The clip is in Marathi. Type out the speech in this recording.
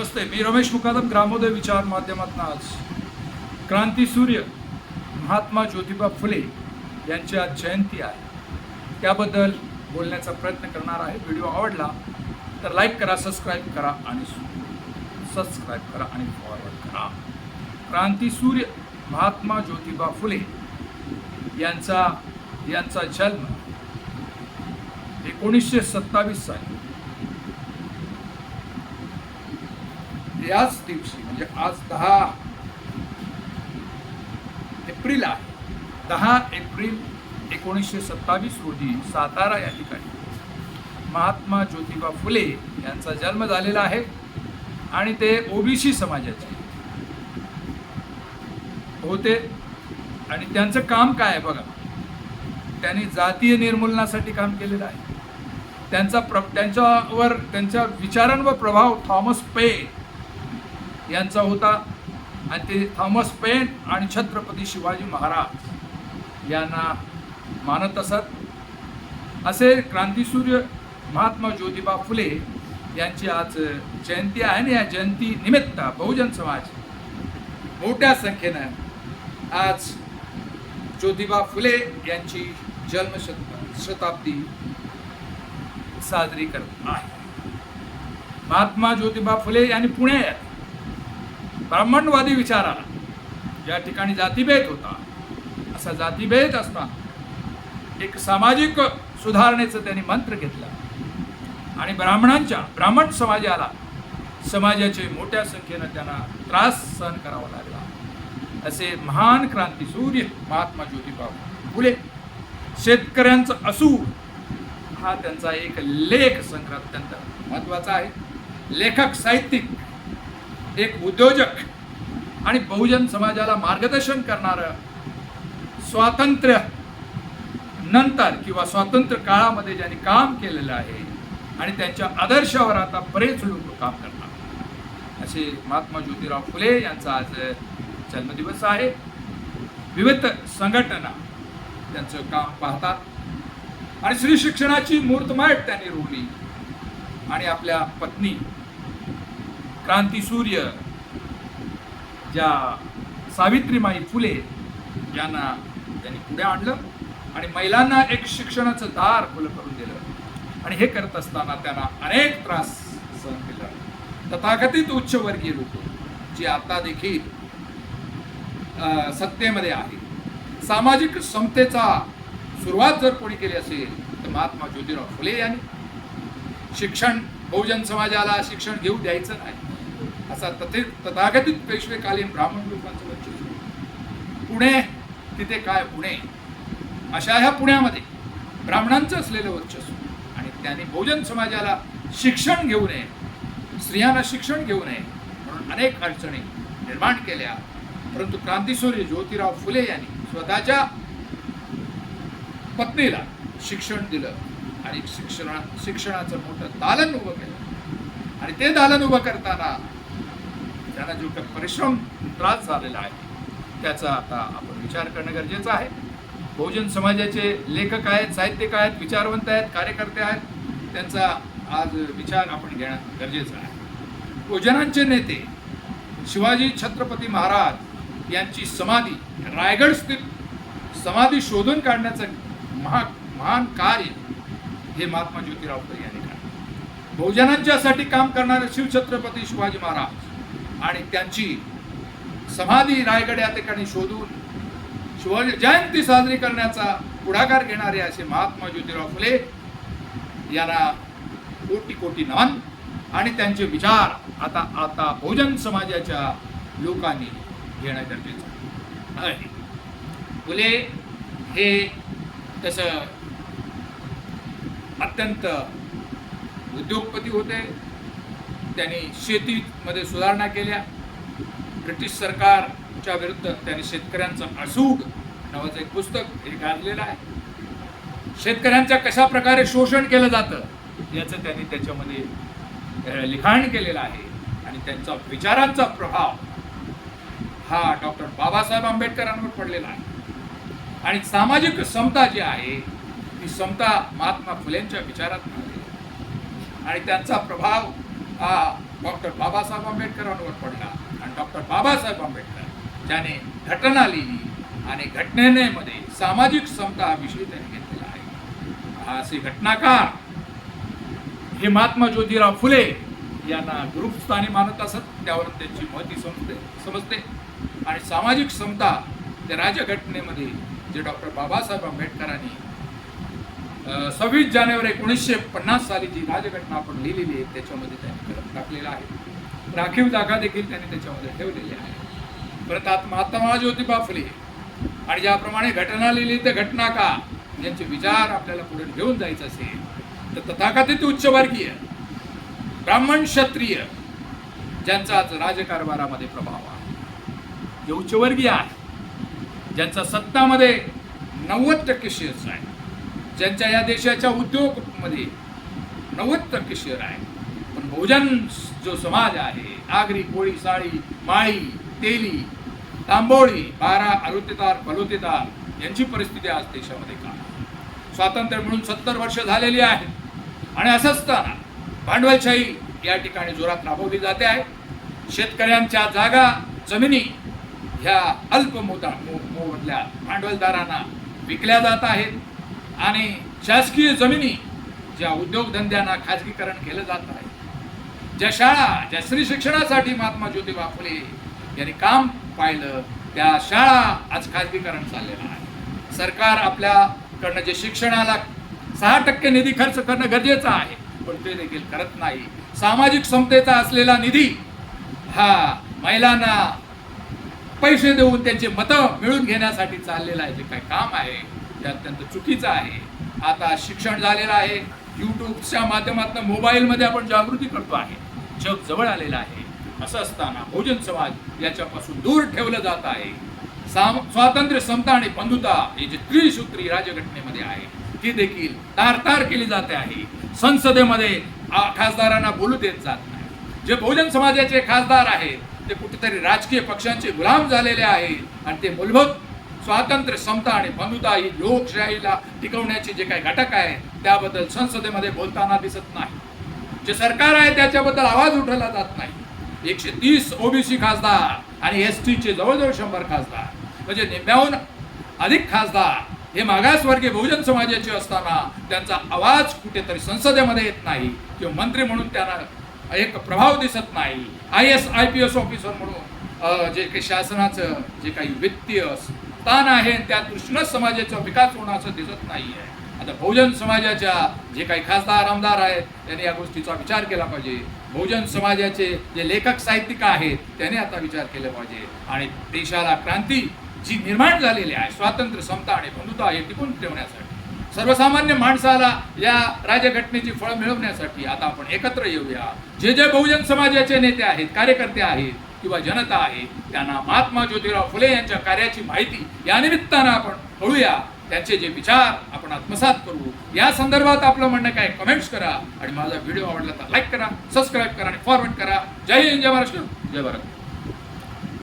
नमस्ते, मी रमेश मुकादम, ग्रामोदय विचार माध्यमातून आज क्रांतीसूर्य महात्मा ज्योतिबा फुले यांची आज जयंती आहे, त्याबद्दल बोलण्याचा प्रयत्न करणार आहे. व्हिडिओ आवडला तर लाईक करा, सबस्क्राईब करा आणि फॉरवर्ड करा. क्रांतीसूर्य महात्मा ज्योतिबा फुले यांचा जन्म 1927 साली याच दिवशी म्हणजे आज 10 एप्रिल आहे. 10 एप्रिल 1927 रोजी सातारा या ठिकाणी महात्मा ज्योतिबा फुले यांचा जन्म झालेला आहे आणि ते ओबीसी समाजाचे होते. आणि त्यांचं काम काय आहे बघा, त्यांनी जातीय निर्मूलनासाठी काम केलेलं आहे. त्यांच्या विचारांवर प्रभाव थॉमस पेन यांचा होता आणि ते थॉमस पेन आणि छत्रपती शिवाजी महाराज यांना मानत असत. असे क्रांतीसूर्य महात्मा ज्योतिबा फुले यांची आज जयंती आहे आणि या जयंती निमित्त बहुजन समाज मोठ्या संख्येनं आज ज्योतिबा फुले यांची जन्मशताब्दी साजरी करत आहे. महात्मा ज्योतिबा फुले यांनी पुण्यात ब्राह्मणवादी विचाराला, ज्या ठिकाणी जातीभेद होता, असा जातीभेद असताना एक सामाजिक सुधारणेचं त्यांनी मंत्र घेतला आणि ब्राह्मण समाजाचे मोठ्या संख्येनं त्यांना त्रास सहन करावा लागला. असे महान क्रांतीसूर्य महात्मा ज्योतिबा फुले, शेतकऱ्यांचं असूड हा त्यांचा एक लेख संग्रह अत्यंत महत्त्वाचा आहे. लेखक, साहित्यिक, एक उद्योजक आणि बहुजन समाजाला मार्गदर्शन करणारं, स्वातंत्र्य नंतर किंवा स्वातंत्र्य काळामध्ये ज्यांनी काम केलेलं आहे आणि त्यांच्या आदर्शावर आता बरेच लोक काम करतात, असे महात्मा ज्योतिराव फुले यांचा आज जन्मदिवस आहे. विविध संघटना त्यांचं काम पाहतात आणि स्त्री शिक्षणाची मूर्तमाट त्यांनी रोवली आणि आपल्या पत्नी क्रांतीसूर्य ज्या सावित्रीबाई फुले यांना त्यांनी पुढे आणलं आणि महिलांना एक शिक्षणाचं दार खुलं करून दिलं. आणि हे करत असताना त्यांना अनेक त्रास सहन केला. तथाकथित उच्चवर्गीय लोक जे आता देखील सत्तेमध्ये आहे, सामाजिक समतेचा सुरुवात जर कोणी केली असेल तर महात्मा ज्योतिराव फुले यांनी. शिक्षण, बहुजन समाजाला शिक्षण घेऊ द्यायचं नाही असा तथाकथित पेशवेकालीन ब्राह्मण लोकांचं वर्चस्व. पुणे तिथे काय पुणे, अशा ह्या पुण्यामध्ये ब्राह्मणांचं असलेलं वर्चस्व आणि त्यांनी बहुजन समाजाला शिक्षण घेऊ नये, स्त्रियांना शिक्षण घेऊ नये म्हणून अनेक अडचणी निर्माण केल्या. परंतु क्रांतीसूर्य ज्योतिराव फुले यांनी स्वतःच्या पत्नीला शिक्षण दिलं आणि शिक्षणाचं मोठं दालन उभं केलं. आणि ते दालन उभं करताना त्यांना जो काही परिश्रम, त्रास झालेला आहे त्याचा आता आपण विचार करणं गरजेचं आहे. बहुजन समाजाचे लेखक आहेत, साहित्यिक आहेत, विचारवंत आहेत, कार्यकर्ते आहेत, त्यांचा आज विचार आपण घेणं गरजेचं आहे. बहुजनांचे नेते शिवाजी छत्रपती महाराज यांची समाधी, रायगड स्थित समाधी शोधून काढण्याचं महान कार्य हे महात्मा ज्योतिराव फुले यांनी केलं. बहुजनांच्यासाठी काम करणारे शिवछत्रपती शिवाजी महाराज आणि त्यांची समाधी रायगड या ठिकाणी शोधून शिवाजी जयंती साजरी करण्याचा पुढाकार घेणारे असे महात्मा ज्योतिराव फुले यांना कोटी कोटी नमन. आणि त्यांचे विचार आता बहुजन समाजाच्या लोकांनी घेणं गरजेचं आहे. फुले हे तसं अत्यंत उद्योगपती होते. त्यांनी शेतीमध्ये सुधारणा केल्या. ब्रिटिश सरकारच्या विरुद्ध त्यांनी शेतकऱ्यांचं असूड नावाचं एक पुस्तक हे गाजलेलं आहे. शेतकऱ्यांचं कशा प्रकारे शोषण केलं जातं याचं त्यांनी त्याच्यामध्ये लिखाण केलेलं आहे. आणि त्यांचा विचारांचा प्रभाव हा डॉक्टर बाबासाहेब आंबेडकरांवर पडलेला आहे. आणि सामाजिक समता जी आहे ती समता महात्मा फुलेंच्या विचारात मिळाली आणि त्यांचा प्रभाव हा डॉक्टर बाबासाहेब आंबेडकरांवर पडला आणि डॉक्टर बाबासाहेब आंबेडकर ज्याने घटना लिहिली आणि घटनेमध्ये सामाजिक समता हा विषय त्यांनी घेतलेला आहे. असे घटनाकार हे महात्मा ज्योतिराव फुले यांना गुरुस्थानी मानत असत. त्यावरून त्यांची महती समजते आणि सामाजिक समता त्या राज्यघटनेमध्ये जे डॉक्टर बाबासाहेब आंबेडकरांनी 26 जानेवारी 1950 साली जी राज्यघटना आपण लिहिलेली आहे त्याच्यामध्ये त्यांनी करत टाकलेला आहे. राखीव जागा देखील त्यांनी त्याच्यामध्ये ठेवलेली आहे. परत महात्मा ज्योतिबा फुले आणि ज्याप्रमाणे घटना लिहिली ते घटनाकार यांचे विचार आपल्याला पुढे घेऊन जायचं असेल तर तथाकथित उच्चवर्गीय ब्राह्मण क्षत्रिय ज्यांचा आज राजकारभारामध्ये प्रभाव आहे, जे उच्चवर्गीय आहे, ज्यांचा सत्तामध्ये 90% शेअर्स आहे, ज्यांच्या या देशाच्या उद्योगमध्ये 90% शेअर आहे, पण बहुजन जो समाज आहे, आगरी, कोळी, साळी, माळी, तेली, तांबोळी, बारा, आरुतेदार, बलुतेदार यांची परिस्थिती आज देशामध्ये का स्वातंत्र्य मिळून 70 वर्ष झालेली आहेत आणि असं असताना भांडवलशाही या ठिकाणी जोरात राबवली जाते आहे. शेतकऱ्यांच्या जागा जमिनी ह्या अल्प मोबदल्या भांडवलदारांना विकल्या जात आहेत आणि शासकीय जमिनी ज्या उद्योगधंद्यांना खाजगीकरण केलं जात आहे. ज्या शाळा ज्या स्त्री शिक्षणासाठी महात्मा ज्योतिबा फुले यांनी काम पाहिलं त्या शाळा आज खाजगीकरण चाललेलं आहे. सरकार आपल्याकडनं जे शिक्षणाला 6% निधी खर्च करणं गरजेचं आहे पण ते देखील करत नाही. सामाजिक समतेचा असलेला निधी हा महिलांना पैसे देऊन त्यांचे मतं मिळून घेण्यासाठी चाललेलं आहे जे काही काम आहे ते अत्यंत चुकीचं आहे. आता शिक्षण झालेलं आहे, यूट्यूबच्या माध्यमातून मोबाईलमध्ये आपण जागृती करतो आहे, जग जवळ आलेलं आहे. असं असताना बहुजन समाज याच्यापासून दूर ठेवलं जात आहे. स्वातंत्र्य, समता आणि बंधुता ही जी त्रिसूत्री राज्यघटनेमध्ये आहे ती देखील तारतार केली जाते आहे. संसदेमध्ये खासदारांना बोलू देत जात नाही. जे बहुजन समाजाचे खासदार आहेत ते कुठेतरी राजकीय पक्षांचे गुलाम झालेले आहेत आणि ते मूलभूत स्वातंत्र्य, समता आणि बंधुता ही लोकशाहीला टिकवण्याचे जे काही घटक आहेत त्याबद्दल संसदेमध्ये बोलताना दिसत नाही. जे सरकार आहे त्याच्याबद्दल आवाज उठवला जात नाही. 130 ओबीसी खासदार आणि एसटीचे जवळजवळ 100 खासदार म्हणजे निम्म्याहून अधिक खासदार हे मागासवर्गीय बहुजन समाजाचे असताना त्यांचा आवाज कुठेतरी संसदेमध्ये येत नाही किंवा मंत्री म्हणून त्यांना एक प्रभाव दिसत नाही. IAS IPS ऑफिसर म्हणून जे काही शासनाचं जे काही वित्तीय स्थान आहे त्या दृष्टीनं समाजाचा विकास होण्याचं दिसत नाही आहे. आता बहुजन समाजाच्या जे काही खासदार आमदार आहेत त्यांनी या गोष्टीचा विचार केला पाहिजे. बहुजन समाजाचे जे लेखक साहित्यिक आहेत त्यांनी आता विचार केला पाहिजे आणि देशाला क्रांती जी निर्माण झालेली आहे स्वातंत्र्य, समता आणि बंधुता हे टिकून ठेवण्यासाठी सर्वसामान्य माणसाला या राज्यघटनेची फळं मिळवण्यासाठी आता आपण एकत्र येऊया. जे जे बहुजन समाजाचे नेते आहेत, कार्यकर्ते आहेत किंवा जनता आहे त्यांना महात्मा ज्योतिराव फुले यांच्या कार्याची माहिती या निमित्तानं आपण कळूया. त्यांचे जे विचार आपण आत्मसात करू. या संदर्भात आपलं म्हणणं काय कमेंट्स करा आणि माझा व्हिडिओ आवडला तर लाईक करा, सबस्क्राईब करा आणि फॉरवर्ड करा. जय हिंद, जय महाराष्ट्र, जय भारत.